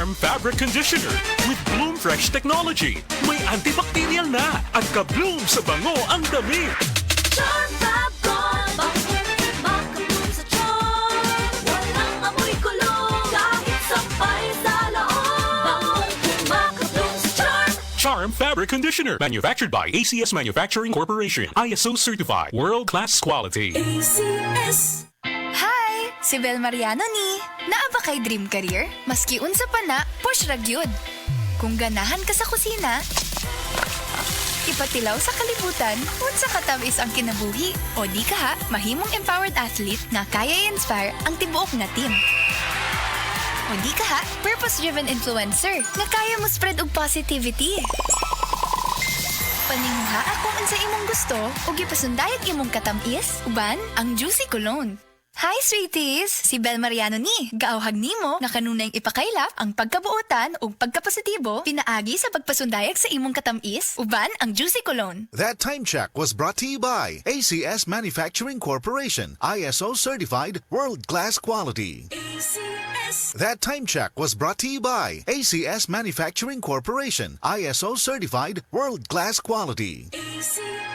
Charm Fabric Conditioner with Bloom Fresh Technology. May antibacterial na at ka-bloom sa bango ang damit. Charm Fab Gone. Bakit maka-bloom sa charm? Walang amoy kulong kahit sampay sa loob. Bangong maka-bloom sa charm. Charm Fabric Conditioner. Manufactured by ACS Manufacturing Corporation. ISO certified. World-class quality. ACS. Hi! Si Bel Mariano ni. Naa ba kay dream career? Maski unsa pa na, push ra gyud. Kung ganahan ka sa kusina, ipatilaw sa kalibutan, unsa ka tamis ang kinabuhi. O di ka ha, mahimong empowered athlete nga kaya i-inspire ang tibuok nga team. O di ka ha, purpose-driven influencer nga kaya mo spread og positivity. Paninguha kung unsa imong gusto o gipasundayag imong katamis, uban ang Juicy Cologne. Hi, sweeties! Si Bel Mariano ni. Gaawhag nimo nga kanunay ipakaylap ang pagkabuotan o pagkapositibo pinaagi sa pagpasundayag sa imong katamis, uban ang Juicy Cologne. That time check was brought to you by ACS Manufacturing Corporation, ISO certified, world-class quality. ACS. That time check was brought to you by ACS Manufacturing Corporation, ISO certified, world-class quality. ACS.